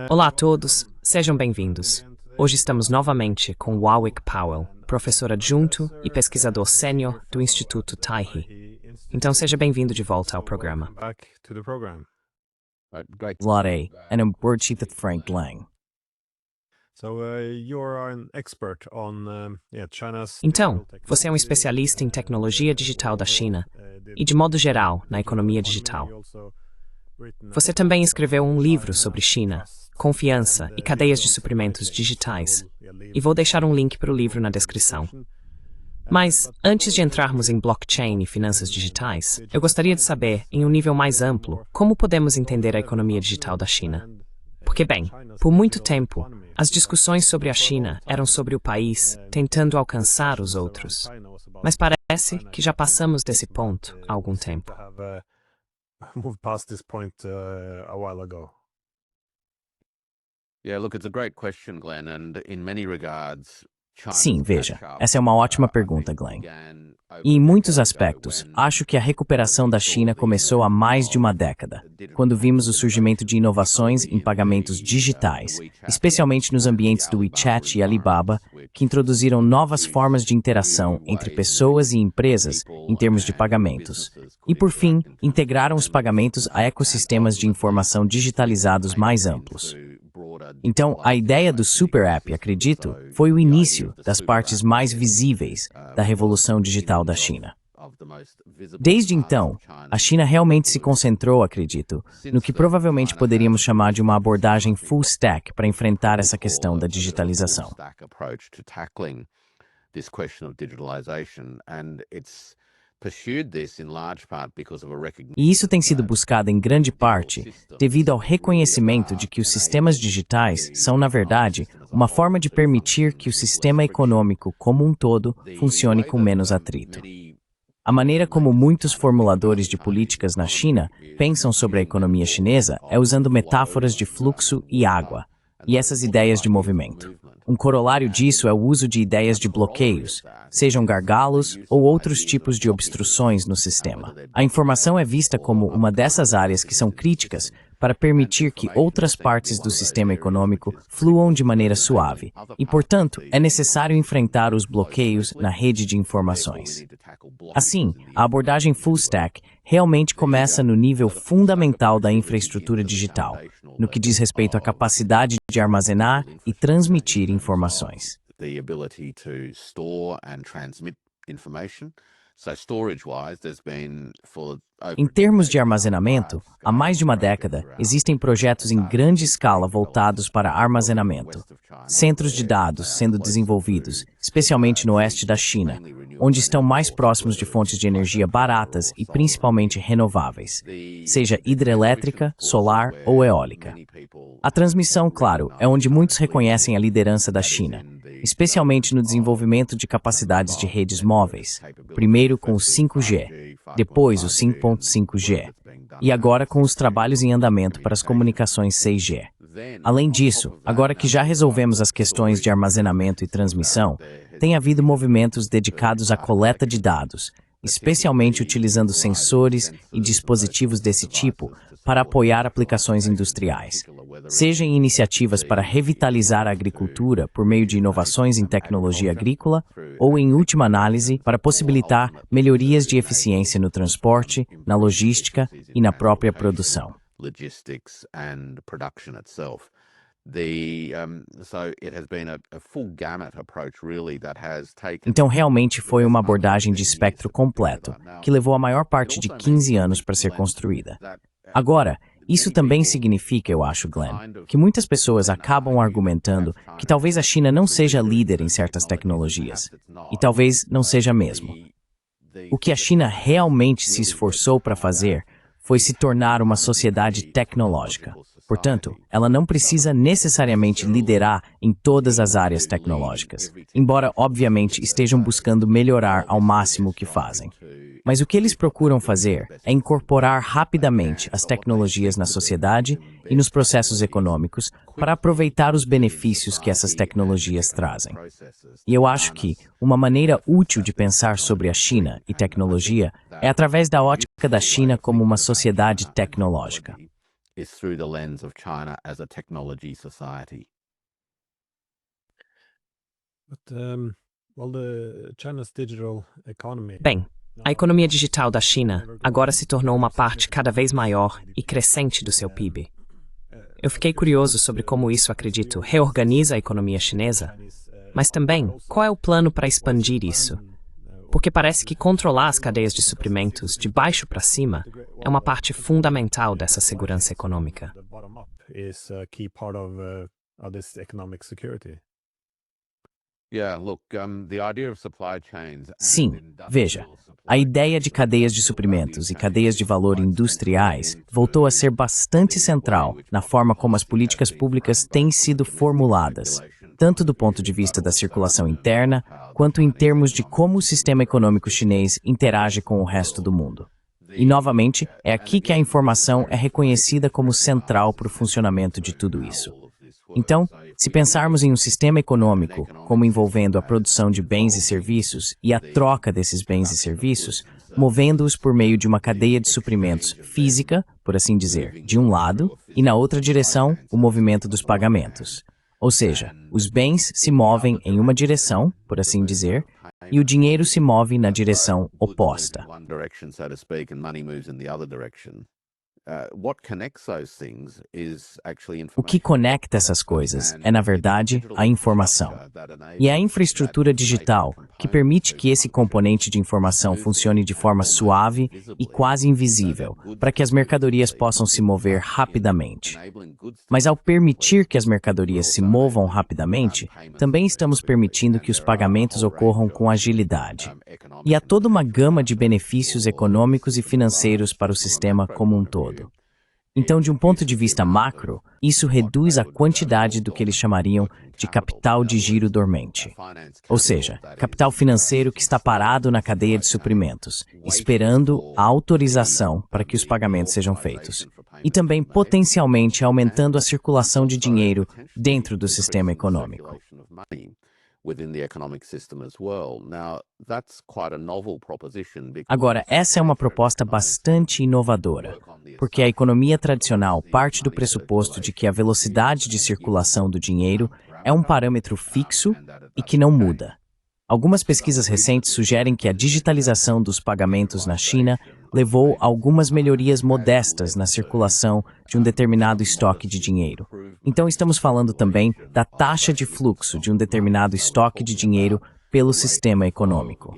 Olá a todos, sejam bem-vindos. Hoje estamos novamente com Warwick Powell, professor adjunto e pesquisador sênior do Instituto Taihe. Então seja bem-vindo de volta ao programa. Lade, and I'm Board Chief at Frank Lang. Então, você é um especialista em tecnologia digital da China e, de modo geral, na economia digital. Você também escreveu um livro sobre China, confiança e cadeias de suprimentos digitais, e vou deixar um link para o livro na descrição. Mas, antes de entrarmos em blockchain e finanças digitais, eu gostaria de saber, em um nível mais amplo, como podemos entender a economia digital da China. Porque, bem, por muito tempo, as discussões sobre a China eram sobre o país tentando alcançar os outros. Mas parece que já passamos desse ponto há algum tempo. Sim, veja, essa é uma ótima pergunta, Glenn. E em muitos aspectos, acho que a recuperação da China começou há mais de uma década, quando vimos o surgimento de inovações em pagamentos digitais, especialmente nos ambientes do WeChat e Alibaba, que introduziram novas formas de interação entre pessoas e empresas em termos de pagamentos. E, por fim, integraram os pagamentos a ecossistemas de informação digitalizados mais amplos. Então, a ideia do Super App, acredito, foi o início das partes mais visíveis da revolução digital da China. Desde então, a China realmente se concentrou, acredito, no que provavelmente poderíamos chamar de uma abordagem full stack para enfrentar essa questão da digitalização. E isso tem sido buscado em grande parte devido ao reconhecimento de que os sistemas digitais são, na verdade, uma forma de permitir que o sistema econômico como um todo funcione com menos atrito. A maneira como muitos formuladores de políticas na China pensam sobre a economia chinesa é usando metáforas de fluxo e água, e essas ideias de movimento. Um corolário disso é o uso de ideias de bloqueios, sejam gargalos ou outros tipos de obstruções no sistema. A informação é vista como uma dessas áreas que são críticas para permitir que outras partes do sistema econômico fluam de maneira suave, e, portanto, é necessário enfrentar os bloqueios na rede de informações. Assim, a abordagem full stack realmente começa no nível fundamental da infraestrutura digital, no que diz respeito à capacidade de armazenar e transmitir informações. Em termos de armazenamento, há mais de uma década, existem projetos em grande escala voltados para armazenamento. Centros de dados sendo desenvolvidos, especialmente no oeste da China, onde estão mais próximos de fontes de energia baratas e principalmente renováveis, seja hidrelétrica, solar ou eólica. A transmissão, claro, é onde muitos reconhecem a liderança da China, especialmente no desenvolvimento de capacidades de redes móveis, primeiro com o 5G, depois o 5.5G, e agora com os trabalhos em andamento para as comunicações 6G. Além disso, agora que já resolvemos as questões de armazenamento e transmissão, tem havido movimentos dedicados à coleta de dados, especialmente utilizando sensores e dispositivos desse tipo para apoiar aplicações industriais, seja em iniciativas para revitalizar a agricultura por meio de inovações em tecnologia agrícola ou, em última análise, para possibilitar melhorias de eficiência no transporte, na logística e na própria produção. Então, realmente foi uma abordagem de espectro completo, que levou a maior parte de 15 anos para ser construída. Agora, isso também significa, eu acho, Glenn, que muitas pessoas acabam argumentando que talvez a China não seja líder em certas tecnologias, e talvez não seja mesmo. O que a China realmente se esforçou para fazer foi se tornar uma sociedade tecnológica. Portanto, ela não precisa necessariamente liderar em todas as áreas tecnológicas, embora, obviamente, estejam buscando melhorar ao máximo o que fazem. Mas o que eles procuram fazer é incorporar rapidamente as tecnologias na sociedade e nos processos econômicos para aproveitar os benefícios que essas tecnologias trazem. E eu acho que uma maneira útil de pensar sobre a China e tecnologia é através da ótica da China como uma sociedade tecnológica. is through the lens of China as a technology society. Bem, a economia digital da China agora se tornou uma parte cada vez maior e crescente do seu PIB. Eu fiquei curioso sobre como isso, acredito, reorganiza a economia chinesa, mas também qual é o plano para expandir isso? Porque parece que controlar as cadeias de suprimentos de baixo para cima é uma parte fundamental dessa segurança econômica. Sim, veja, a ideia de cadeias de suprimentos e cadeias de valor industriais voltou a ser bastante central na forma como as políticas públicas têm sido formuladas, tanto do ponto de vista da circulação interna, quanto em termos de como o sistema econômico chinês interage com o resto do mundo. E, novamente, é aqui que a informação é reconhecida como central para o funcionamento de tudo isso. Então, se pensarmos em um sistema econômico como envolvendo a produção de bens e serviços e a troca desses bens e serviços, movendo-os por meio de uma cadeia de suprimentos física, por assim dizer, de um lado, e na outra direção, o movimento dos pagamentos. Ou seja, os bens se movem em uma direção, por assim dizer, e o dinheiro se move na direção oposta. O que conecta essas coisas é, na verdade, a informação. E é a infraestrutura digital que permite que esse componente de informação funcione de forma suave e quase invisível, para que as mercadorias possam se mover rapidamente. Mas ao permitir que as mercadorias se movam rapidamente, também estamos permitindo que os pagamentos ocorram com agilidade. E há toda uma gama de benefícios econômicos e financeiros para o sistema como um todo. Então, de um ponto de vista macro, isso reduz a quantidade do que eles chamariam de capital de giro dormente. Ou seja, capital financeiro que está parado na cadeia de suprimentos, esperando a autorização para que os pagamentos sejam feitos. E também potencialmente aumentando a circulação de dinheiro dentro do sistema econômico. Agora, essa é uma proposta bastante inovadora, porque a economia tradicional parte do pressuposto de que a velocidade de circulação do dinheiro é um parâmetro fixo e que não muda. Algumas pesquisas recentes sugerem que a digitalização dos pagamentos na China levou a algumas melhorias modestas na circulação de um determinado estoque de dinheiro. Então, estamos falando também da taxa de fluxo de um determinado estoque de dinheiro pelo sistema econômico.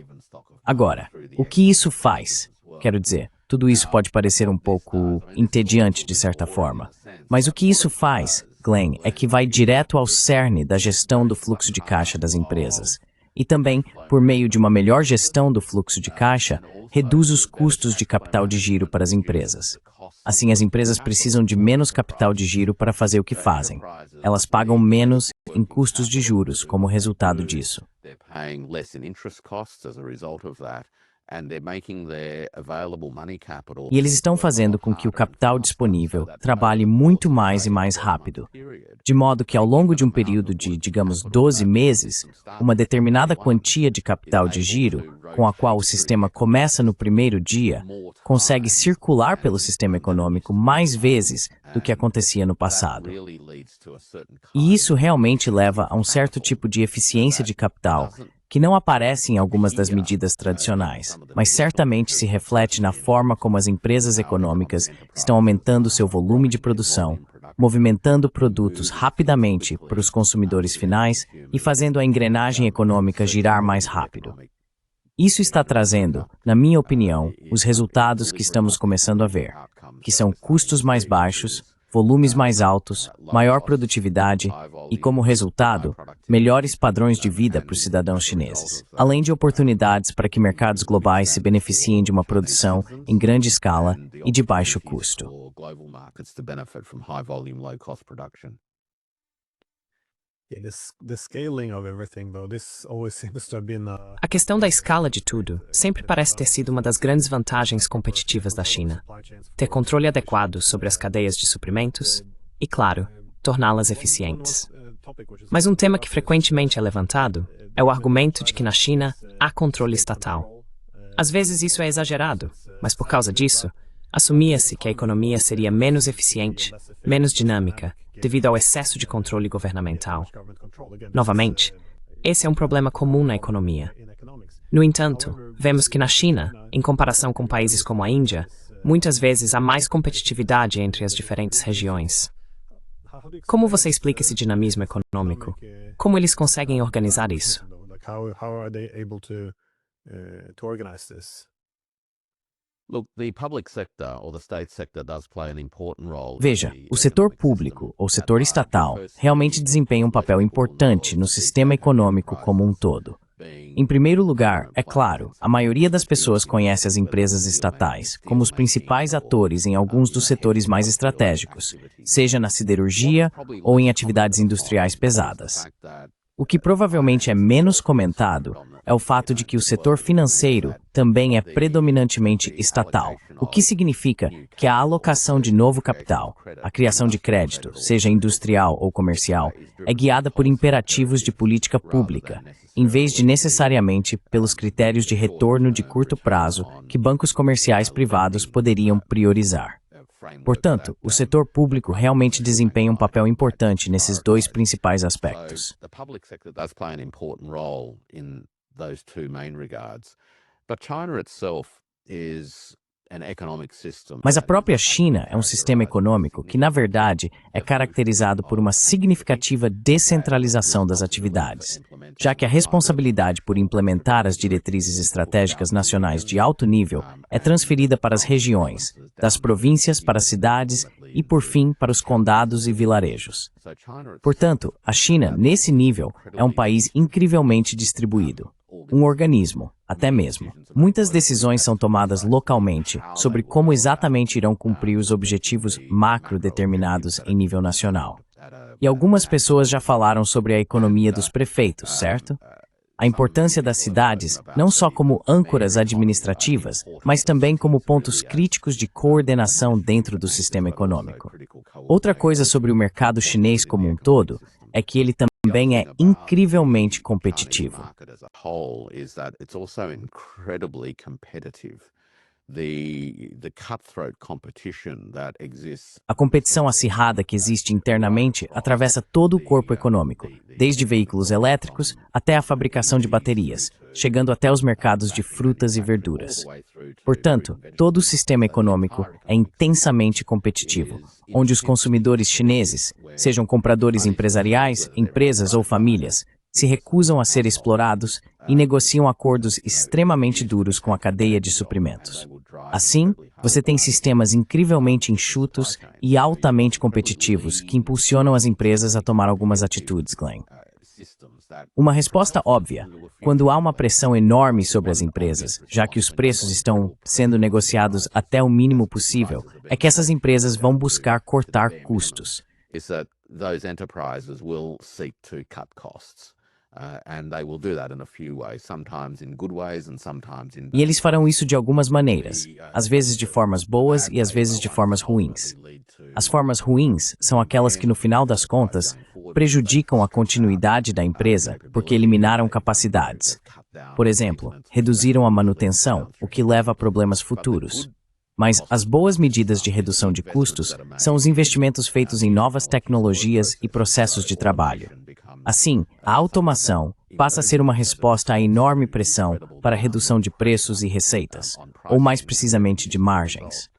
Agora, o que isso faz? Quero dizer, tudo isso pode parecer um pouco entediante de certa forma, mas o que isso faz, Glenn, é que vai direto ao cerne da gestão do fluxo de caixa das empresas. E também, por meio de uma melhor gestão do fluxo de caixa, reduz os custos de capital de giro para as empresas. Assim, as empresas precisam de menos capital de giro para fazer o que fazem. Elas pagam menos em custos de juros como resultado disso. E eles estão fazendo com que o capital disponível trabalhe muito mais e mais rápido, de modo que ao longo de um período de, digamos, 12 meses, uma determinada quantia de capital de giro, com a qual o sistema começa no primeiro dia, consegue circular pelo sistema econômico mais vezes do que acontecia no passado. E isso realmente leva a um certo tipo de eficiência de capital, que não aparece em algumas das medidas tradicionais, mas certamente se reflete na forma como as empresas econômicas estão aumentando seu volume de produção, movimentando produtos rapidamente para os consumidores finais e fazendo a engrenagem econômica girar mais rápido. Isso está trazendo, na minha opinião, os resultados que estamos começando a ver, que são custos mais baixos, volumes mais altos, maior produtividade e, como resultado, melhores padrões de vida para os cidadãos chineses, além de oportunidades para que mercados globais se beneficiem de uma produção em grande escala e de baixo custo. A questão da escala de tudo sempre parece ter sido uma das grandes vantagens competitivas da China. Ter controle adequado sobre as cadeias de suprimentos e, claro, torná-las eficientes. Mas um tema que frequentemente é levantado é o argumento de que na China há controle estatal. Às vezes isso é exagerado, mas por causa disso, Assumia-se que a economia seria menos eficiente, menos dinâmica, devido ao excesso de controle governamental. Novamente, esse é um problema comum na economia. No entanto, vemos que na China, em comparação com países como a Índia, muitas vezes há mais competitividade entre as diferentes regiões. Como você explica esse dinamismo econômico? Como eles conseguem organizar isso? Veja, o setor público ou setor estatal realmente desempenha um papel importante no sistema econômico como um todo. Em primeiro lugar, é claro, a maioria das pessoas conhece as empresas estatais como os principais atores em alguns dos setores mais estratégicos, seja na siderurgia ou em atividades industriais pesadas. O que provavelmente é menos comentado é o fato de que o setor financeiro também é predominantemente estatal, o que significa que a alocação de novo capital, a criação de crédito, seja industrial ou comercial, é guiada por imperativos de política pública, em vez de necessariamente pelos critérios de retorno de curto prazo que bancos comerciais privados poderiam priorizar. Portanto, o setor público realmente desempenha um papel importante nesses dois principais aspectos. Mas a própria China é um sistema econômico que, na verdade, é caracterizado por uma significativa descentralização das atividades, já que a responsabilidade por implementar as diretrizes estratégicas nacionais de alto nível é transferida para as regiões, das províncias para as cidades e, por fim, para os condados e vilarejos. Portanto, a China, nesse nível, é um país incrivelmente distribuído. Um organismo, até mesmo. Muitas decisões são tomadas localmente sobre como exatamente irão cumprir os objetivos macro determinados em nível nacional. E algumas pessoas já falaram sobre a economia dos prefeitos, certo? A importância das cidades, não só como âncoras administrativas, mas também como pontos críticos de coordenação dentro do sistema econômico. Outra coisa sobre o mercado chinês como um todo é que ele também é incrivelmente competitivo. A competição acirrada que existe internamente atravessa todo o corpo econômico, desde veículos elétricos até a fabricação de baterias, chegando até os mercados de frutas e verduras. Portanto, todo o sistema econômico é intensamente competitivo, onde os consumidores chineses, sejam compradores empresariais, empresas ou famílias, se recusam a ser explorados e negociam acordos extremamente duros com a cadeia de suprimentos. Assim, você tem sistemas incrivelmente enxutos e altamente competitivos que impulsionam as empresas a tomar algumas atitudes, Glenn. Uma resposta óbvia, quando há uma pressão enorme sobre as empresas, já que os preços estão sendo negociados até o mínimo possível, é que essas empresas vão buscar cortar custos. E eles farão isso de algumas maneiras, às vezes de formas boas e às vezes de formas ruins. As formas ruins são aquelas que, no final das contas, prejudicam a continuidade da empresa porque eliminaram capacidades. Por exemplo, reduziram a manutenção, o que leva a problemas futuros. Mas as boas medidas de redução de custos são os investimentos feitos em novas tecnologias e processos de trabalho. Assim, a automação passa a ser uma resposta à enorme pressão para a redução de preços e receitas, ou mais precisamente de margens.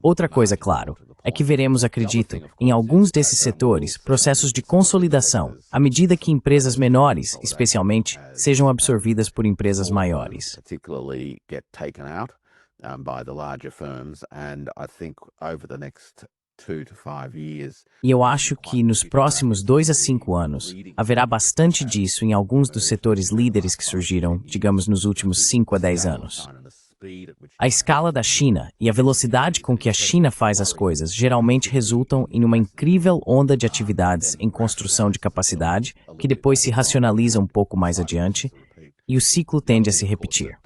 Outra coisa, claro, é que veremos, acredito, em alguns desses setores, processos de consolidação, à medida que empresas menores, especialmente, sejam absorvidas por empresas maiores. E eu acho que nos próximos 2 a 5 anos haverá bastante disso em alguns dos setores líderes que surgiram, digamos, nos últimos 5 a 10 anos. A escala da China e a velocidade com que a China faz as coisas geralmente resultam em uma incrível onda de atividades em construção de capacidade que depois se racionaliza um pouco mais adiante e o ciclo tende a se repetir.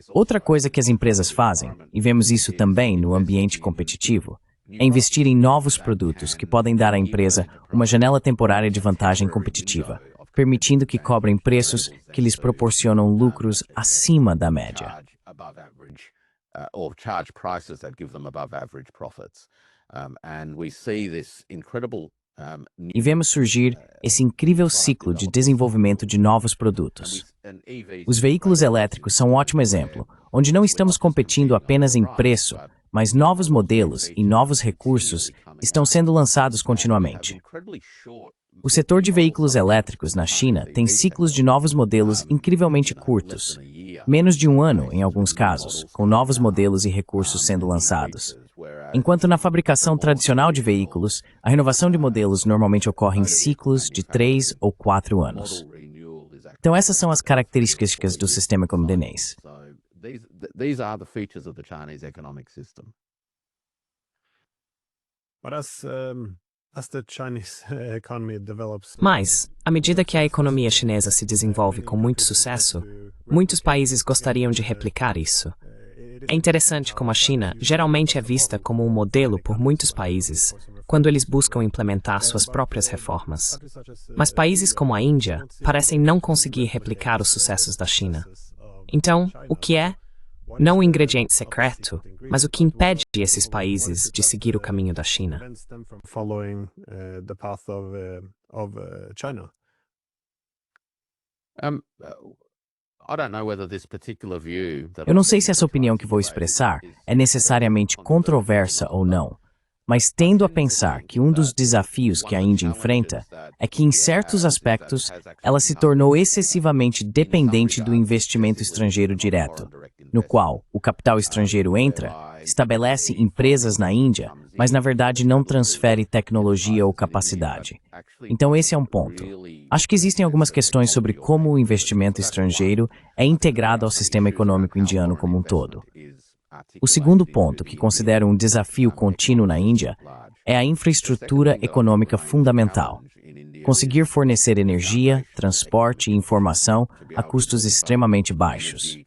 Outra coisa que as empresas fazem, e vemos isso também no ambiente competitivo, é investir em novos produtos que podem dar à empresa uma janela temporária de vantagem competitiva, permitindo que cobrem preços que lhes proporcionam lucros acima da média. or charge prices that give them above average profits. And we see this incredible E vemos surgir esse incrível ciclo de desenvolvimento de novos produtos. Os veículos elétricos são um ótimo exemplo, onde não estamos competindo apenas em preço, mas novos modelos e novos recursos estão sendo lançados continuamente. O setor de veículos elétricos na China tem ciclos de novos modelos incrivelmente curtos, menos de um ano em alguns casos, com novos modelos e recursos sendo lançados. Enquanto na fabricação tradicional de veículos, a renovação de modelos normalmente ocorre em ciclos de 3 ou 4 anos. Então essas são as características do sistema chinês. These are the features of the Chinese economic system. But as the Chinese economy develops, Mas, à medida que a economia chinesa se desenvolve com muito sucesso, muitos países gostariam de replicar isso. É interessante como a China geralmente é vista como um modelo por muitos países quando eles buscam implementar suas próprias reformas. Mas países como a Índia parecem não conseguir replicar os sucessos da China. Então, o que é? Não o ingrediente secreto, mas o que impede esses países de seguir o caminho da China. prevents them from following the path of China. I don't know whether this particular view that Eu não sei se essa opinião que vou expressar é necessariamente controversa ou não, mas tendo a pensar que um dos desafios que a Índia enfrenta é que, em certos aspectos, ela se tornou excessivamente dependente do investimento estrangeiro direto, no qual o capital estrangeiro entra, estabelece empresas na Índia, mas na verdade não transfere tecnologia ou capacidade. Então esse é um ponto. Acho que existem algumas questões sobre como o investimento estrangeiro é integrado ao sistema econômico indiano como um todo. O segundo ponto, que considero um desafio contínuo na Índia, é a infraestrutura econômica fundamental. Conseguir fornecer energia, transporte e informação a custos extremamente baixos.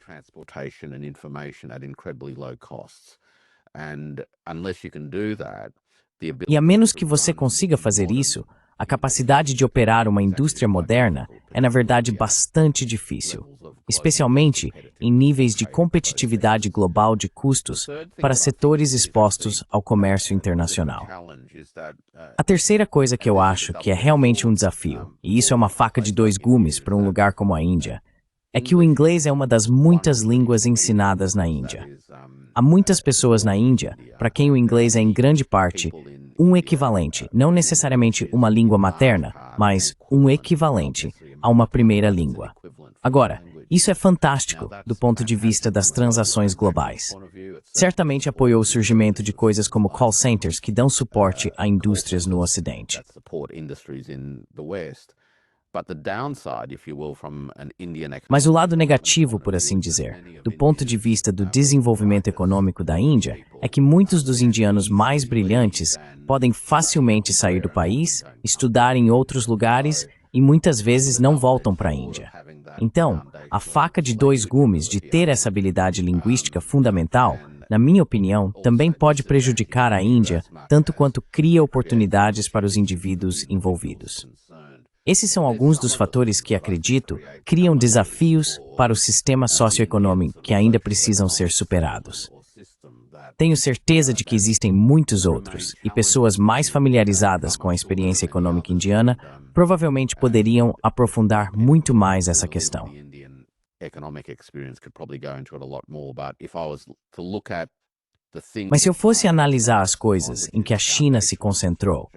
E a menos que você consiga fazer isso, a capacidade de operar uma indústria moderna é, na verdade, bastante difícil, especialmente em níveis de competitividade global de custos para setores expostos ao comércio internacional. A terceira coisa que eu acho que é realmente um desafio, e isso é uma faca de dois gumes para um lugar como a Índia, é que o inglês é uma das muitas línguas ensinadas na Índia. Há muitas pessoas na Índia para quem o inglês é, em grande parte, um equivalente, não necessariamente uma língua materna, mas um equivalente a uma primeira língua. Agora, isso é fantástico do ponto de vista das transações globais. Certamente apoiou o surgimento de coisas como call centers que dão suporte a indústrias no Ocidente. Mas o lado negativo, por assim dizer, do ponto de vista do desenvolvimento econômico da Índia, é que muitos dos indianos mais brilhantes podem facilmente sair do país, estudar em outros lugares e muitas vezes não voltam para a Índia. Então, a faca de dois gumes de ter essa habilidade linguística fundamental, na minha opinião, também pode prejudicar a Índia tanto quanto cria oportunidades para os indivíduos envolvidos. Esses são alguns dos fatores que, acredito, criam desafios para o sistema socioeconômico que ainda precisam ser superados. Tenho certeza de que existem muitos outros, e pessoas mais familiarizadas com a experiência econômica indiana provavelmente poderiam aprofundar muito mais essa questão. Mas se eu fosse analisar as coisas em que a China se concentrou,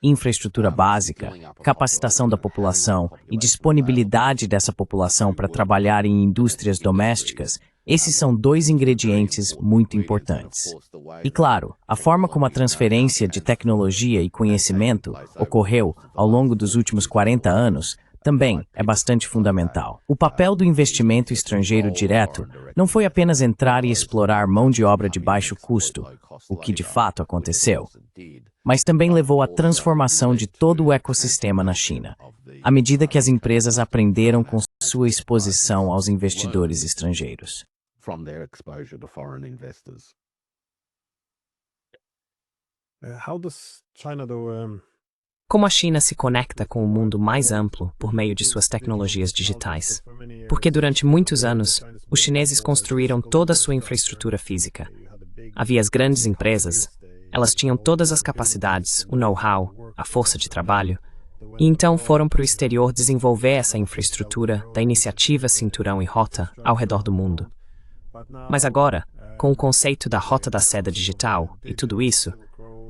infraestrutura básica, capacitação da população e disponibilidade dessa população para trabalhar em indústrias domésticas, esses são dois ingredientes muito importantes. E claro, a forma como a transferência de tecnologia e conhecimento ocorreu ao longo dos últimos 40 anos também é bastante fundamental. O papel do investimento estrangeiro direto não foi apenas entrar e explorar mão de obra de baixo custo, o que de fato aconteceu, mas também levou à transformação de todo o ecossistema na China, à medida que as empresas aprenderam com sua exposição aos investidores estrangeiros. How does China, though, Como a China se conecta com o mundo mais amplo por meio de suas tecnologias digitais? Porque durante muitos anos, os chineses construíram toda a sua infraestrutura física. Havia as grandes empresas, elas tinham todas as capacidades, o know-how, a força de trabalho, e então foram para o exterior desenvolver essa infraestrutura da iniciativa Cinturão e Rota ao redor do mundo. Mas agora, com o conceito da Rota da Seda Digital e tudo isso,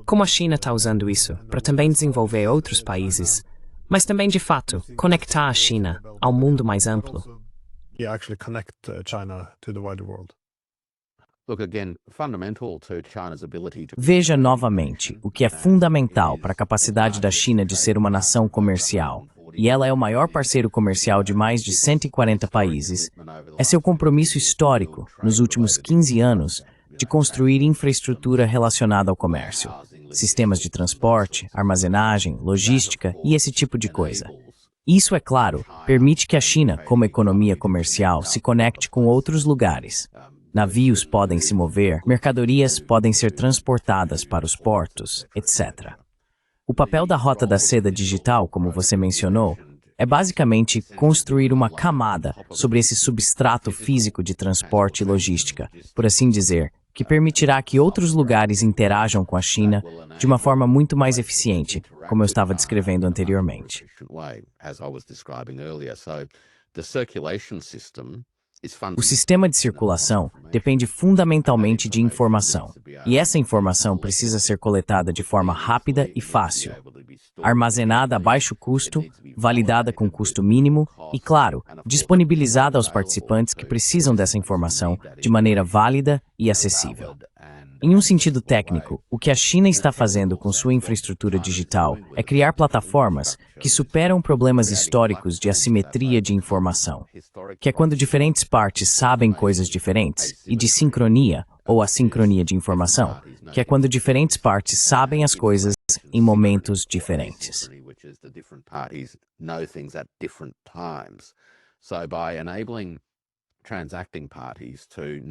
como a China está usando isso para também desenvolver outros países, mas também, de fato, conectar a China ao mundo mais amplo? Veja novamente o que é fundamental para a capacidade da China de ser uma nação comercial, e ela é o maior parceiro comercial de mais de 140 países, é seu compromisso histórico, nos últimos 15 anos, de construir infraestrutura relacionada ao comércio, sistemas de transporte, armazenagem, logística e esse tipo de coisa. Isso, é claro, permite que a China, como economia comercial, se conecte com outros lugares. Navios podem se mover, mercadorias podem ser transportadas para os portos, etc. O papel da Rota da Seda Digital, como você mencionou, é basicamente construir uma camada sobre esse substrato físico de transporte e logística, por assim dizer, que permitirá que outros lugares interajam com a China de uma forma muito mais eficiente, como eu estava descrevendo anteriormente. O sistema de circulação depende fundamentalmente de informação, e essa informação precisa ser coletada de forma rápida e fácil, armazenada a baixo custo, validada com custo mínimo e, claro, disponibilizada aos participantes que precisam dessa informação de maneira válida e acessível. Em um sentido técnico, o que a China está fazendo com sua infraestrutura digital é criar plataformas que superam problemas históricos de assimetria de informação, que é quando diferentes partes sabem coisas diferentes, e de sincronia, ou assincronia de informação, que é quando diferentes partes sabem as coisas em momentos diferentes.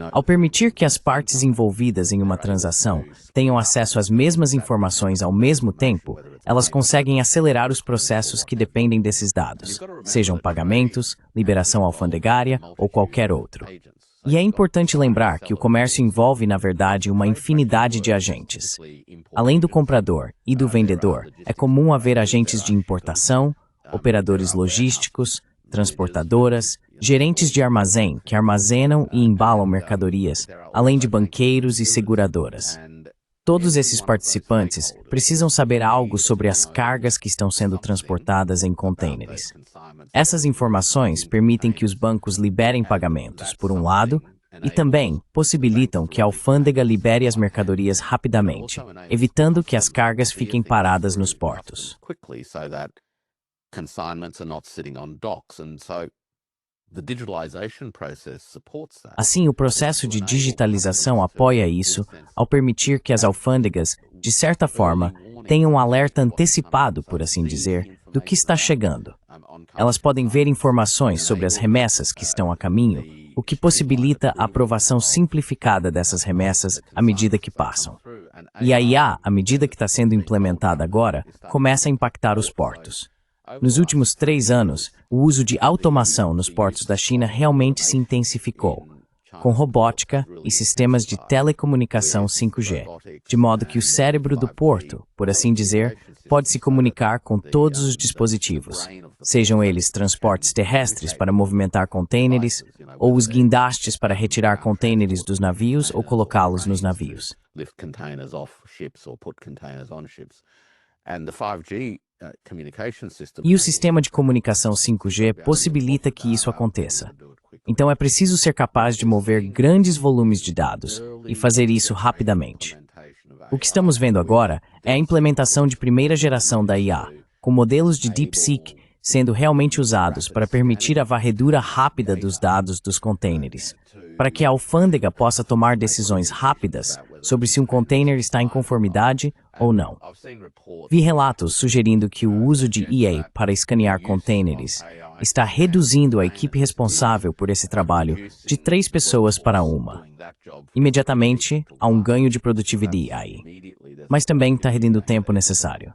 Ao permitir que as partes envolvidas em uma transação tenham acesso às mesmas informações ao mesmo tempo, elas conseguem acelerar os processos que dependem desses dados, sejam pagamentos, liberação alfandegária ou qualquer outro. E é importante lembrar que o comércio envolve, na verdade, uma infinidade de agentes. Além do comprador e do vendedor, é comum haver agentes de importação, operadores logísticos, transportadoras, gerentes de armazém que armazenam e embalam mercadorias, além de banqueiros e seguradoras. Todos esses participantes precisam saber algo sobre as cargas que estão sendo transportadas em contêineres. Essas informações permitem que os bancos liberem pagamentos, por um lado, e também possibilitam que a alfândega libere as mercadorias rapidamente, evitando que as cargas fiquem paradas nos portos. Assim, o processo de digitalização apoia isso ao permitir que as alfândegas, de certa forma, tenham um alerta antecipado, por assim dizer, do que está chegando. Elas podem ver informações sobre as remessas que estão a caminho, o que possibilita a aprovação simplificada dessas remessas à medida que passam. E a IA, à medida que está sendo implementada agora, começa a impactar os portos. Nos últimos 3 anos, o uso de automação nos portos da China realmente se intensificou, com robótica e sistemas de telecomunicação 5G, de modo que o cérebro do porto, por assim dizer, pode se comunicar com todos os dispositivos, sejam eles transportes terrestres para movimentar contêineres, ou os guindastes para retirar contêineres dos navios ou colocá-los nos navios. E o sistema de comunicação 5G possibilita que isso aconteça. Então é preciso ser capaz de mover grandes volumes de dados e fazer isso rapidamente. O que estamos vendo agora é a implementação de primeira geração da IA, com modelos de DeepSeek sendo realmente usados para permitir a varredura rápida dos dados dos contêineres, para que a alfândega possa tomar decisões rápidas sobre se um container está em conformidade ou não. Vi relatos sugerindo que o uso de IA para escanear contêineres está reduzindo a equipe responsável por esse trabalho de 3 pessoas para 1. Imediatamente, há um ganho de produtividade aí, mas também está reduzindo o tempo necessário.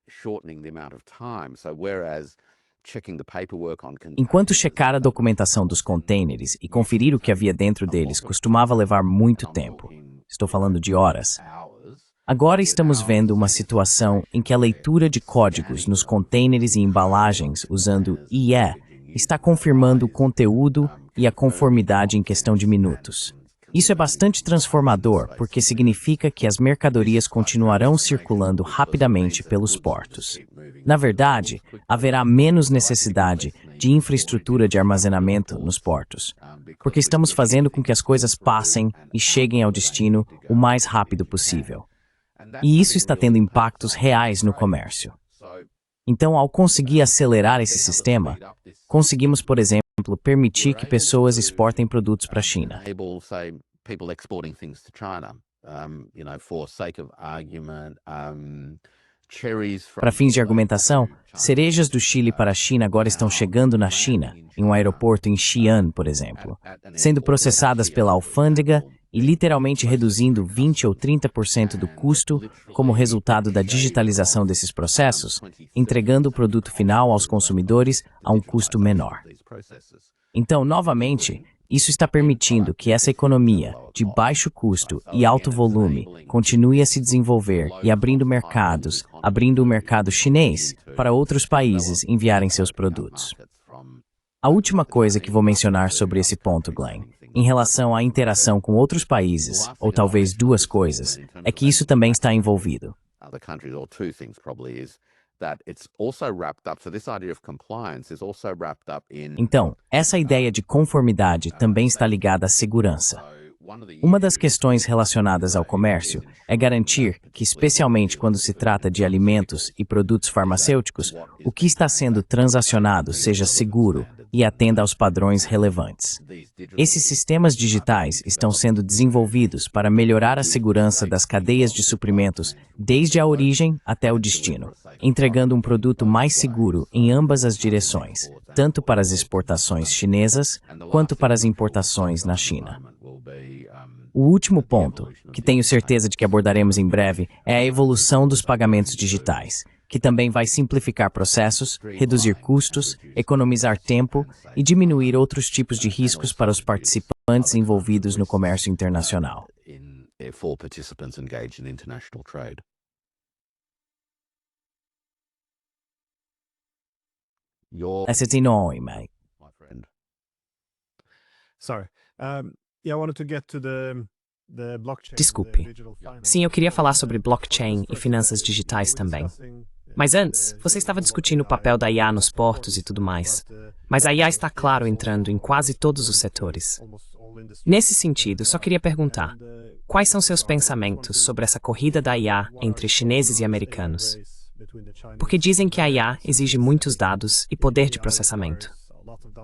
shortening the amount of time. So whereas checking the paperwork on Enquanto checar a documentação dos contêineres e conferir o que havia dentro deles costumava levar muito tempo, estou falando de horas, agora estamos vendo uma situação em que a leitura de códigos nos contêineres e embalagens usando IE está confirmando o conteúdo e a conformidade em questão de minutos. Isso é bastante transformador, porque significa que as mercadorias continuarão circulando rapidamente pelos portos. Na verdade, haverá menos necessidade de infraestrutura de armazenamento nos portos, porque estamos fazendo com que as coisas passem e cheguem ao destino o mais rápido possível. E isso está tendo impactos reais no comércio. Então, ao conseguir acelerar esse sistema, conseguimos, por exemplo, permitir que pessoas exportem produtos para a China. Para fins de argumentação, cerejas do Chile para a China agora estão chegando na China, em um aeroporto em Xi'an, por exemplo, sendo processadas pela alfândega e literalmente reduzindo 20 ou 30% do custo como resultado da digitalização desses processos, entregando o produto final aos consumidores a um custo menor. Então, novamente, isso está permitindo que essa economia de baixo custo e alto volume continue a se desenvolver e abrindo mercados, abrindo o mercado chinês para outros países enviarem seus produtos. A última coisa que vou mencionar sobre esse ponto, Glenn, em relação à interação com outros países, ou talvez duas coisas, é que isso também está envolvido. Então, essa ideia de conformidade também está ligada à segurança. Uma das questões relacionadas ao comércio é garantir que, especialmente quando se trata de alimentos e produtos farmacêuticos, o que está sendo transacionado seja seguro e atenda aos padrões relevantes. Esses sistemas digitais estão sendo desenvolvidos para melhorar a segurança das cadeias de suprimentos desde a origem até o destino, entregando um produto mais seguro em ambas as direções, tanto para as exportações chinesas quanto para as importações na China. O último ponto, que tenho certeza de que abordaremos em breve, é a evolução dos pagamentos digitais, que também vai simplificar processos, reduzir custos, economizar tempo e diminuir outros tipos de riscos para os participantes envolvidos no comércio internacional. Essa é enorme, mate. Sorry. Yeah, I wanted to get to the blockchain. Desculpe. Sim, eu queria falar sobre blockchain e finanças digitais também. Mas antes, você estava discutindo o papel da IA nos portos e tudo mais. Mas a IA está, claro, entrando em quase todos os setores. Nesse sentido, só queria perguntar, quais são seus pensamentos sobre essa corrida da IA entre chineses e americanos? Porque dizem que a IA exige muitos dados e poder de processamento.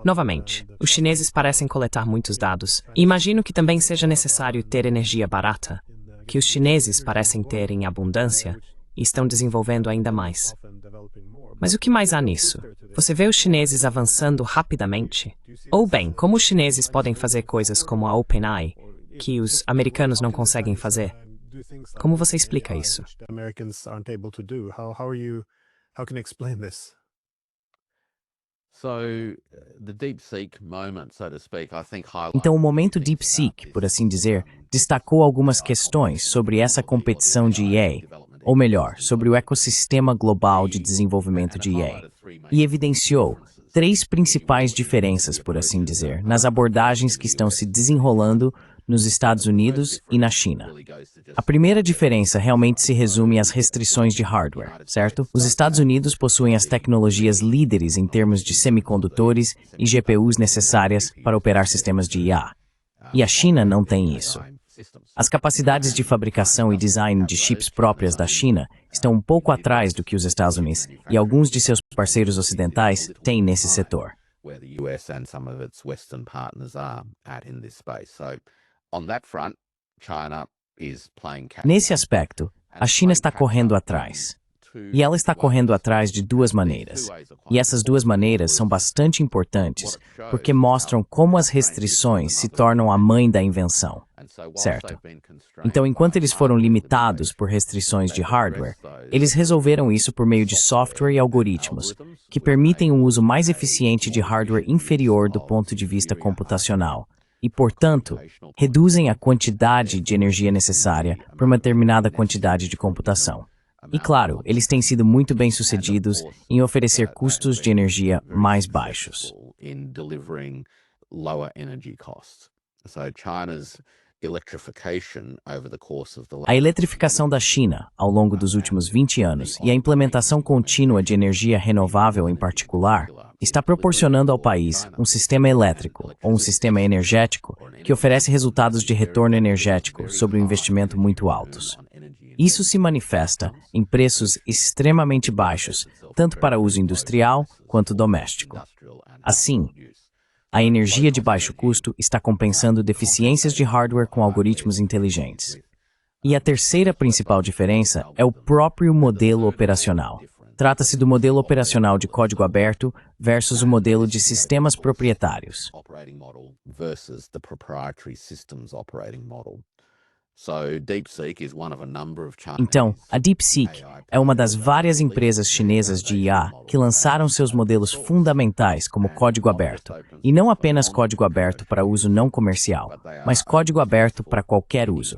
Novamente, os chineses parecem coletar muitos dados, e imagino que também seja necessário ter energia barata, que os chineses parecem ter em abundância e estão desenvolvendo ainda mais. Mas o que mais há nisso? Você vê os chineses avançando rapidamente? Ou bem, como os chineses podem fazer coisas como a OpenAI, que os americanos não conseguem fazer? Como você explica isso? Então, o momento DeepSeek, por assim dizer, destacou algumas questões sobre essa competição de IA, ou melhor, sobre o ecossistema global de desenvolvimento de IA, e evidenciou 3 principais diferenças, por assim dizer, nas abordagens que estão se desenrolando nos Estados Unidos e na China. A primeira diferença realmente se resume às restrições de hardware, certo? Os Estados Unidos possuem as tecnologias líderes em termos de semicondutores e GPUs necessárias para operar sistemas de IA. E a China não tem isso. As capacidades de fabricação e design de chips próprias da China estão um pouco atrás do que os Estados Unidos e alguns de seus parceiros ocidentais têm nesse setor. Nesse aspecto, a China está correndo atrás. E ela está correndo atrás de 2 maneiras. E essas 2 maneiras são bastante importantes, porque mostram como as restrições se tornam a mãe da invenção. certo? Então, enquanto eles foram limitados por restrições de hardware, eles resolveram isso por meio de software e algoritmos, que permitem um uso mais eficiente de hardware inferior do ponto de vista computacional. E, portanto, reduzem a quantidade de energia necessária por uma determinada quantidade de computação. E, claro, eles têm sido muito bem-sucedidos em oferecer custos de energia mais baixos. A eletrificação da China, ao longo dos últimos 20 anos, e a implementação contínua de energia renovável em particular, está proporcionando ao país um sistema elétrico, ou um sistema energético, que oferece resultados de retorno energético sobre um investimento muito altos. Isso se manifesta em preços extremamente baixos, tanto para uso industrial quanto doméstico. Assim, a energia de baixo custo está compensando deficiências de hardware com algoritmos inteligentes. E a terceira principal diferença é o próprio modelo operacional. Trata-se do modelo operacional de código aberto versus o modelo de sistemas proprietários. Então, a DeepSeek é uma das várias empresas chinesas de IA que lançaram seus modelos fundamentais como código aberto, e não apenas código aberto para uso não comercial, mas código aberto para qualquer uso.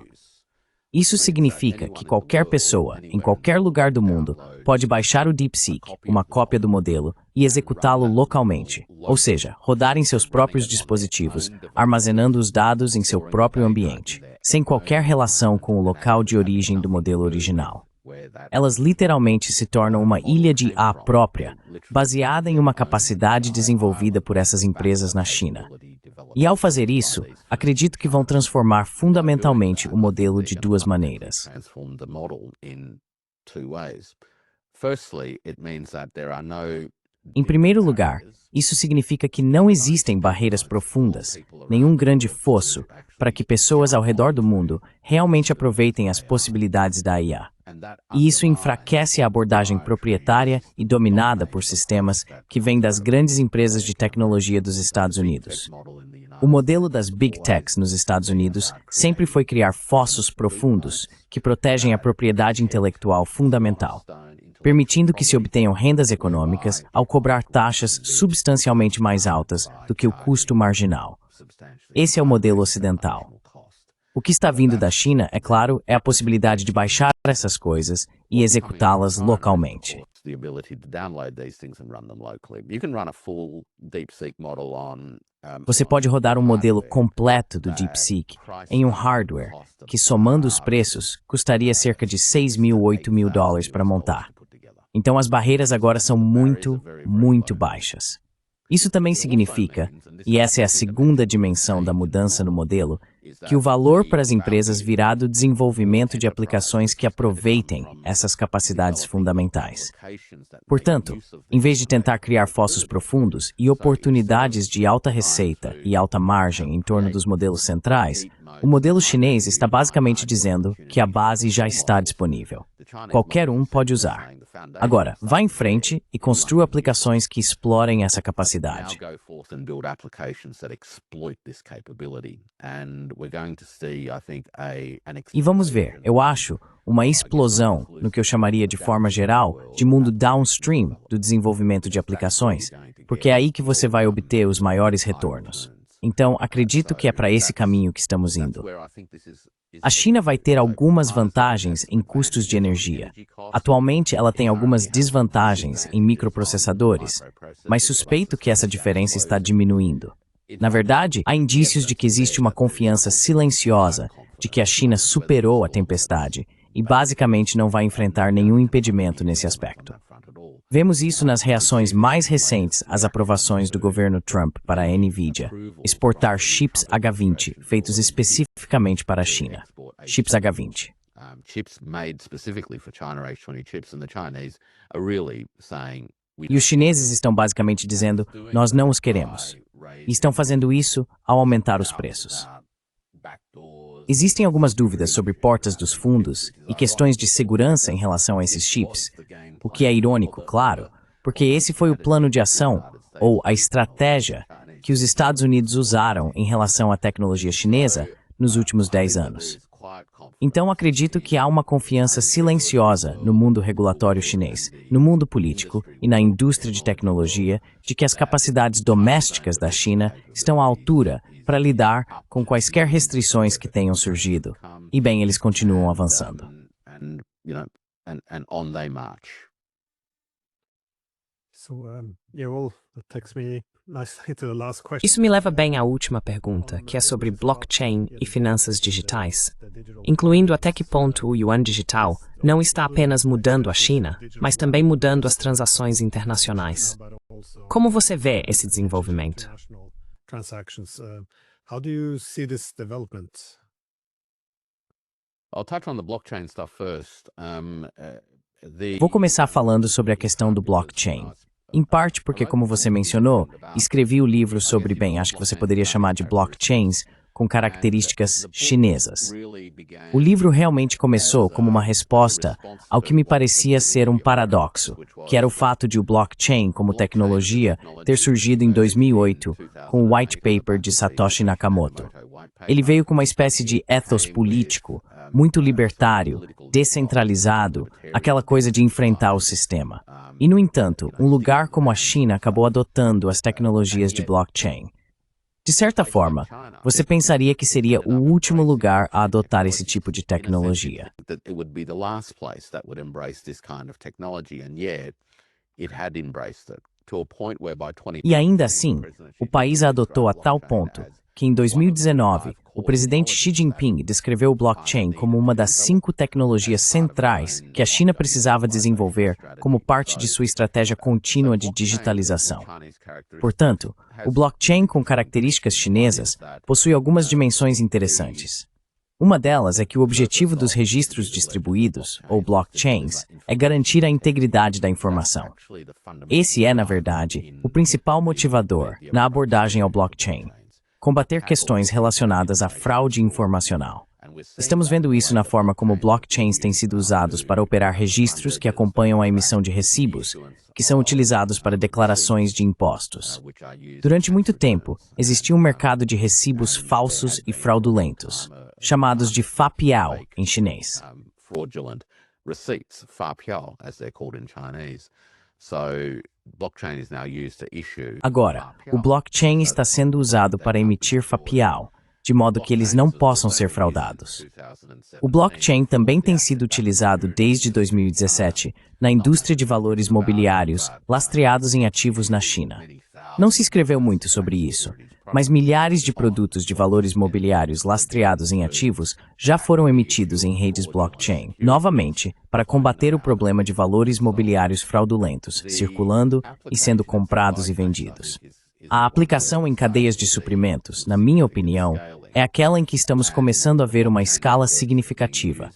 Isso significa que qualquer pessoa, em qualquer lugar do mundo, pode baixar o DeepSeek, uma cópia do modelo, e executá-lo localmente, ou seja, rodar em seus próprios dispositivos, armazenando os dados em seu próprio ambiente, sem qualquer relação com o local de origem do modelo original. Elas literalmente se tornam uma ilha de IA própria, baseada em uma capacidade desenvolvida por essas empresas na China. E ao fazer isso, acredito que vão transformar fundamentalmente o modelo de duas maneiras. Em primeiro lugar, isso significa que não existem barreiras profundas, nenhum grande fosso, para que pessoas ao redor do mundo realmente aproveitem as possibilidades da IA. E isso enfraquece a abordagem proprietária e dominada por sistemas que vêm das grandes empresas de tecnologia dos Estados Unidos. O modelo das Big Techs nos Estados Unidos sempre foi criar fossos profundos que protegem a propriedade intelectual fundamental, permitindo que se obtenham rendas econômicas ao cobrar taxas substancialmente mais altas do que o custo marginal. Esse é o modelo ocidental. O que está vindo da China, é claro, é a possibilidade de baixar essas coisas e executá-las localmente. Você pode rodar um modelo completo do DeepSeek em um hardware que, somando os preços, custaria cerca de $6.000 ou $8.000 para montar. Então as barreiras agora são muito, muito baixas. Isso também significa, e essa é a segunda dimensão da mudança no modelo, que o valor para as empresas virá do desenvolvimento de aplicações que aproveitem essas capacidades fundamentais. Portanto, em vez de tentar criar fossos profundos e oportunidades de alta receita e alta margem em torno dos modelos centrais, o modelo chinês está basicamente dizendo que a base já está disponível. Qualquer um pode usar. Agora, vá em frente e construa aplicações que explorem essa capacidade. E vamos ver, eu acho, uma explosão, no que eu chamaria de forma geral, de mundo downstream do desenvolvimento de aplicações, porque é aí que você vai obter os maiores retornos. Então, acredito que é para esse caminho que estamos indo. A China vai ter algumas vantagens em custos de energia. Atualmente, ela tem algumas desvantagens em microprocessadores, mas suspeito que essa diferença está diminuindo. Na verdade, há indícios de que existe uma confiança silenciosa de que a China superou a tempestade e basicamente não vai enfrentar nenhum impedimento nesse aspecto. Vemos isso nas reações mais recentes às aprovações do governo Trump para a NVIDIA exportar chips H20 feitos especificamente para a China. Chips H20. E os chineses estão basicamente dizendo, nós não os queremos. E estão fazendo isso ao aumentar os preços. Existem algumas dúvidas sobre portas dos fundos e questões de segurança em relação a esses chips, o que é irônico, claro, porque esse foi o plano de ação, ou a estratégia, que os Estados Unidos usaram em relação à tecnologia chinesa nos últimos 10 anos. Então acredito que há uma confiança silenciosa no mundo regulatório chinês, no mundo político e na indústria de tecnologia de que as capacidades domésticas da China estão à altura para lidar com quaisquer restrições que tenham surgido. E bem, eles continuam avançando. And on they march. So, that takes me nicely to the last question. Isso me leva bem à última pergunta, que é sobre blockchain e finanças digitais, incluindo até que ponto o yuan digital não está apenas mudando a China, mas também mudando as transações internacionais. Como você vê esse desenvolvimento? Transactions. How do you see this development? I'll touch on the blockchain stuff first. Vou começar falando sobre a questão do blockchain. Em parte porque, como você mencionou, escrevi o livro sobre, bem, acho que você poderia chamar de blockchains com características chinesas. O livro realmente começou como uma resposta ao que me parecia ser um paradoxo, que era o fato de o blockchain como tecnologia ter surgido em 2008 com o white paper de Satoshi Nakamoto. Ele veio com uma espécie de ethos político, muito libertário, descentralizado, aquela coisa de enfrentar o sistema. E, no entanto, um lugar como a China acabou adotando as tecnologias de blockchain. De certa forma, você pensaria que seria o último lugar a adotar esse tipo de tecnologia. E ainda assim, o país a adotou a tal ponto que em 2019, o presidente Xi Jinping descreveu o blockchain como uma das 5 tecnologias centrais que a China precisava desenvolver como parte de sua estratégia contínua de digitalização. Portanto, o blockchain com características chinesas possui algumas dimensões interessantes. Uma delas é que o objetivo dos registros distribuídos, ou blockchains, é garantir a integridade da informação. Esse é, na verdade, o principal motivador na abordagem ao blockchain. Combater questões relacionadas à fraude informacional. Estamos vendo isso na forma como blockchains têm sido usados para operar registros que acompanham a emissão de recibos, que são utilizados para declarações de impostos. Durante muito tempo, existia um mercado de recibos falsos e fraudulentos, chamados de fapiao em chinês. Agora, o blockchain está sendo usado para emitir fapiao, de modo que eles não possam ser fraudados. O blockchain também tem sido utilizado desde 2017 na indústria de valores mobiliários lastreados em ativos na China. Não se escreveu muito sobre isso, mas milhares de produtos de valores mobiliários lastreados em ativos já foram emitidos em redes blockchain, novamente, para combater o problema de valores mobiliários fraudulentos, circulando e sendo comprados e vendidos. A aplicação em cadeias de suprimentos, na minha opinião, é aquela em que estamos começando a ver uma escala significativa.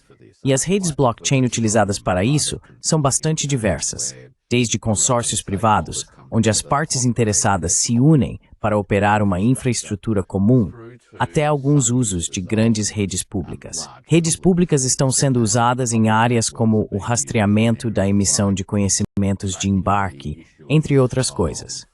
E as redes blockchain utilizadas para isso são bastante diversas, desde consórcios privados, onde as partes interessadas se unem para operar uma infraestrutura comum, até alguns usos de grandes redes públicas. Redes públicas estão sendo usadas em áreas como o rastreamento da emissão de conhecimentos de embarque, entre outras coisas.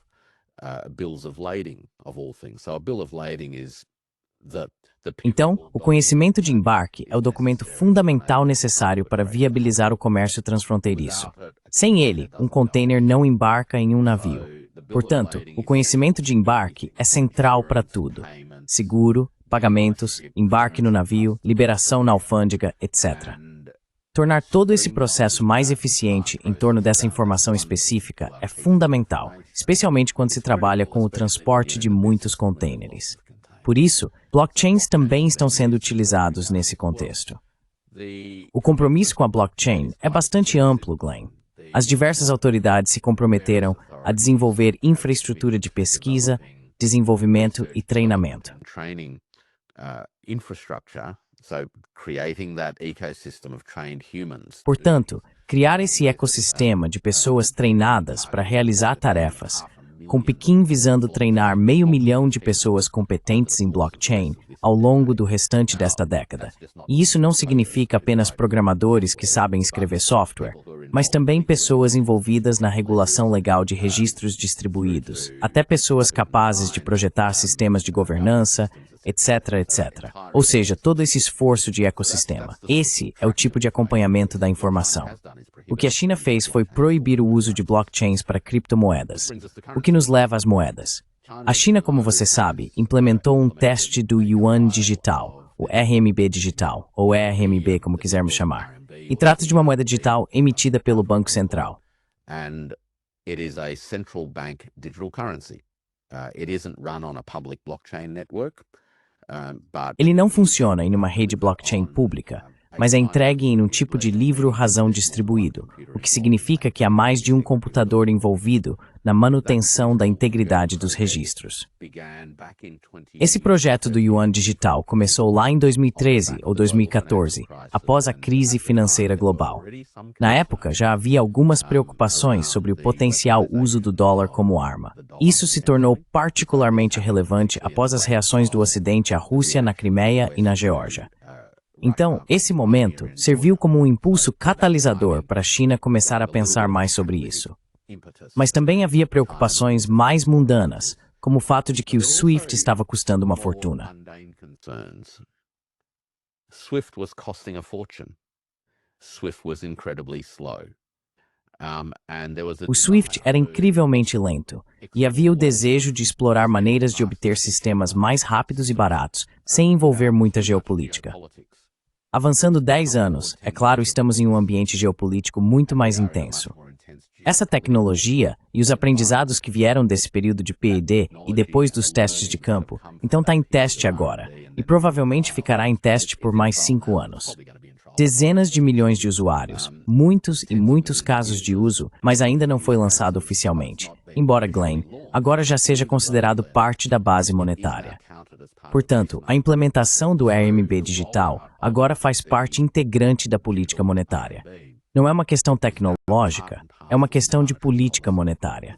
Então, o conhecimento de embarque é o documento fundamental necessário para viabilizar o comércio transfronteiriço. Sem ele, um container não embarca em um navio. Portanto, o conhecimento de embarque é central para tudo: seguro, pagamentos, embarque no navio, liberação na alfândega, etc. Tornar todo esse processo mais eficiente em torno dessa informação específica é fundamental, especialmente quando se trabalha com o transporte de muitos contêineres. Por isso, blockchains também estão sendo utilizados nesse contexto. O compromisso com a blockchain é bastante amplo, Glenn. As diversas autoridades se comprometeram a desenvolver infraestrutura de pesquisa, desenvolvimento e treinamento. Portanto, criar esse ecossistema de pessoas treinadas para realizar tarefas, com Pequim visando treinar 500 mil de pessoas competentes em blockchain ao longo do restante desta década. E isso não significa apenas programadores que sabem escrever software, mas também pessoas envolvidas na regulação legal de registros distribuídos, até pessoas capazes de projetar sistemas de governança, etc, etc. Ou seja, todo esse esforço de ecossistema. Esse é o tipo de acompanhamento da informação. O que a China fez foi proibir o uso de blockchains para criptomoedas, o que nos leva às moedas. A China, como você sabe, implementou um teste do Yuan digital, o RMB digital, ou RMB como quisermos chamar, e trata de uma moeda digital emitida pelo Banco Central. And it is a central bank digital currency. It isn't run on a public blockchain network, but Ele não funciona em uma rede blockchain pública, mas é entregue em um tipo de livro-razão distribuído, o que significa que há mais de um computador envolvido na manutenção da integridade dos registros. Esse projeto do Yuan Digital começou lá em 2013 ou 2014, após a crise financeira global. Na época, já havia algumas preocupações sobre o potencial uso do dólar como arma. Isso se tornou particularmente relevante após as reações do Ocidente à Rússia na Crimeia e na Geórgia. Então, esse momento serviu como um impulso catalisador para a China começar a pensar mais sobre isso. Mas também havia preocupações mais mundanas, como o fato de que o SWIFT estava custando uma fortuna. SWIFT was costing a fortune. SWIFT was incredibly slow. O SWIFT era incrivelmente lento, e havia o desejo de explorar maneiras de obter sistemas mais rápidos e baratos, sem envolver muita geopolítica. Avançando 10 anos, é claro, estamos em um ambiente geopolítico muito mais intenso. Essa tecnologia e os aprendizados que vieram desse período de P&D e depois dos testes de campo, então está em teste agora, e provavelmente ficará em teste por mais 5 anos. Dezenas de milhões de usuários, muitos e muitos casos de uso, mas ainda não foi lançado oficialmente, embora Glenn agora já seja considerado parte da base monetária. Portanto, a implementação do RMB digital agora faz parte integrante da política monetária. Não é uma questão tecnológica, é uma questão de política monetária.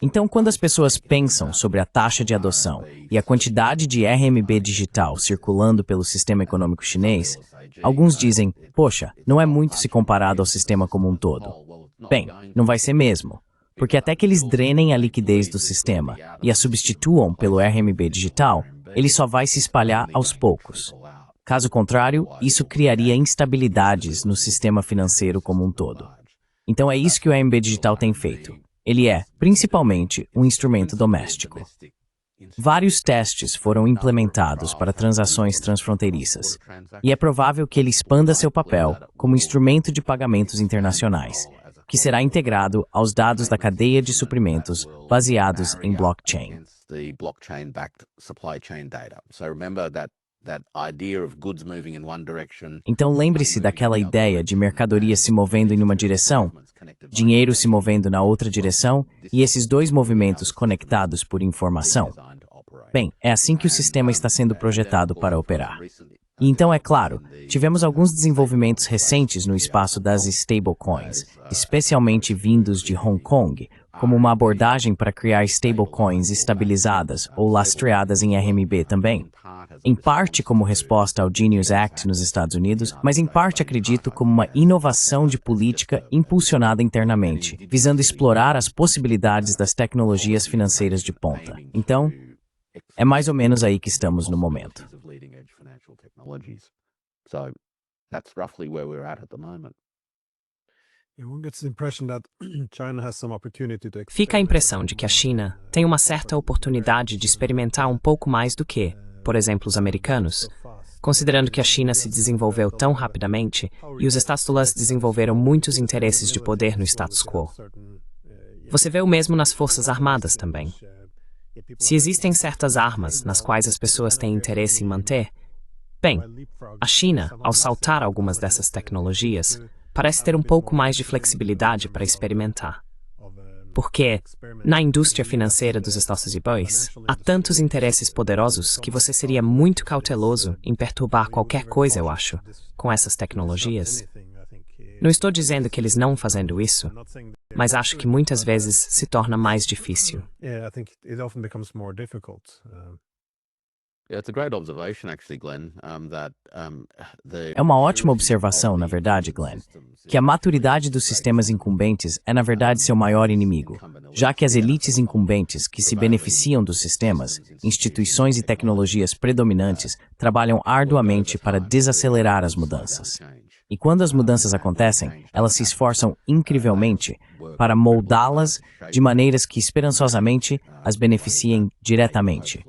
Então, quando as pessoas pensam sobre a taxa de adoção e a quantidade de RMB digital circulando pelo sistema econômico chinês, alguns dizem, poxa, não é muito se comparado ao sistema como um todo. Bem, não vai ser mesmo. Porque até que eles drenem a liquidez do sistema e a substituam pelo RMB digital, ele só vai se espalhar aos poucos. Caso contrário, isso criaria instabilidades no sistema financeiro como um todo. Então é isso que o RMB digital tem feito. Ele é, principalmente, um instrumento doméstico. Vários testes foram implementados para transações transfronteiriças, e é provável que ele expanda seu papel como instrumento de pagamentos internacionais, que será integrado aos dados da cadeia de suprimentos baseados em blockchain. Então lembre-se daquela ideia de mercadoria se movendo em uma direção, dinheiro se movendo na outra direção e esses dois movimentos conectados por informação. Bem, é assim que o sistema está sendo projetado para operar. E então, é claro, tivemos alguns desenvolvimentos recentes no espaço das stablecoins, especialmente vindos de Hong Kong, como uma abordagem para criar stablecoins estabilizadas ou lastreadas em RMB também. Em parte como resposta ao Genius Act nos Estados Unidos, mas em parte acredito como uma inovação de política impulsionada internamente, visando explorar as possibilidades das tecnologias financeiras de ponta. Então, é mais ou menos aí que estamos no momento. So that's roughly where we're at the moment. Fica a impressão de que a China tem uma certa oportunidade de experimentar um pouco mais do que, por exemplo, os americanos, considerando que a China se desenvolveu tão rapidamente e os Estados desenvolveram muitos interesses de poder no status quo. Você vê o mesmo nas Forças Armadas também. Se existem certas armas nas quais as pessoas têm interesse em manter, bem, a China, ao saltar algumas dessas tecnologias, parece ter um pouco mais de flexibilidade para experimentar. Porque, na indústria financeira dos Estados Unidos, há tantos interesses poderosos que você seria muito cauteloso em perturbar qualquer coisa, eu acho, com essas tecnologias. Não estou dizendo que eles não fazendo isso, mas acho que muitas vezes se torna mais difícil. Yeah, it's a great observation, actually, Glenn. É uma ótima observação, na verdade, Glenn, que a maturidade dos sistemas incumbentes é, na verdade, seu maior inimigo, já que as elites incumbentes que se beneficiam dos sistemas, instituições e tecnologias predominantes trabalham arduamente para desacelerar as mudanças. E quando as mudanças acontecem, elas se esforçam incrivelmente para moldá-las de maneiras que esperançosamente as beneficiem diretamente.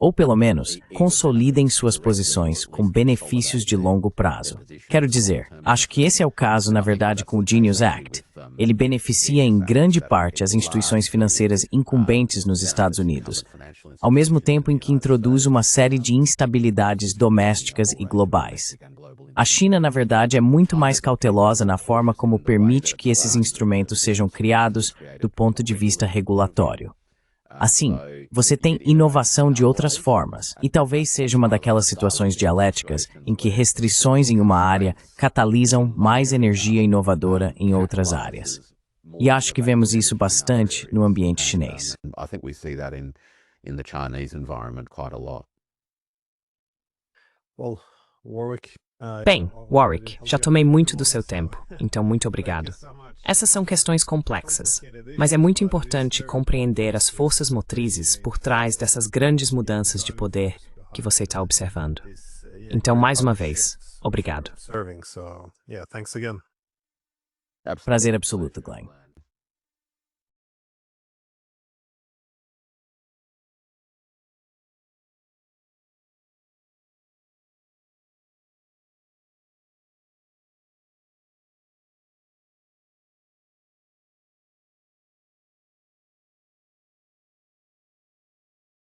Ou, pelo menos, consolidem suas posições com benefícios de longo prazo. Quero dizer, acho que esse é o caso, na verdade, com o Genius Act. Ele beneficia em grande parte as instituições financeiras incumbentes nos Estados Unidos, ao mesmo tempo em que introduz uma série de instabilidades domésticas e globais. A China, na verdade, é muito mais cautelosa na forma como permite que esses instrumentos sejam criados do ponto de vista regulatório. Assim, você tem inovação de outras formas, e talvez seja uma daquelas situações dialéticas em que restrições em uma área catalisam mais energia inovadora em outras áreas. E acho que vemos isso bastante no ambiente chinês. I think we see that in the Chinese environment quite a lot. Well, Warwick. Bem, Warwick, já tomei muito do seu tempo, então muito obrigado. Essas são questões complexas, mas é muito importante compreender as forças motrizes por trás dessas grandes mudanças de poder que você está observando. Então, mais uma vez, obrigado. Serving, so yeah, thanks again. Prazer absoluto, Glenn.